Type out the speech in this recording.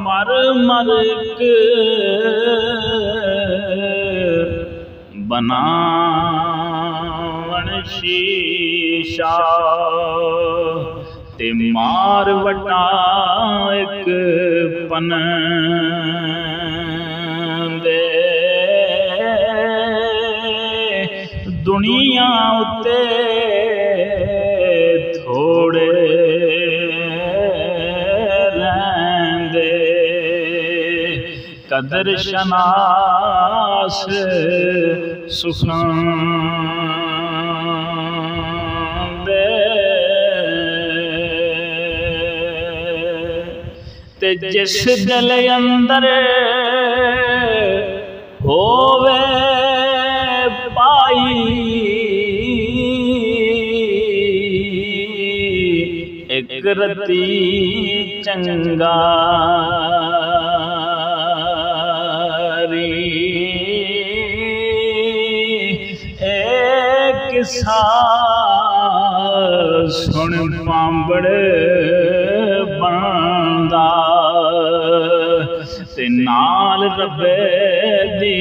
मर मर के बनावण शीशा ते मार वटा एक पन दे दुनिया उते थोड़े रहंदे कदर शनास सुखांदे ते जिस दिल अंदर होवे पाई एक रती चंगारी एक सुन पांबड़ बनदा ते नाल रब्बे दी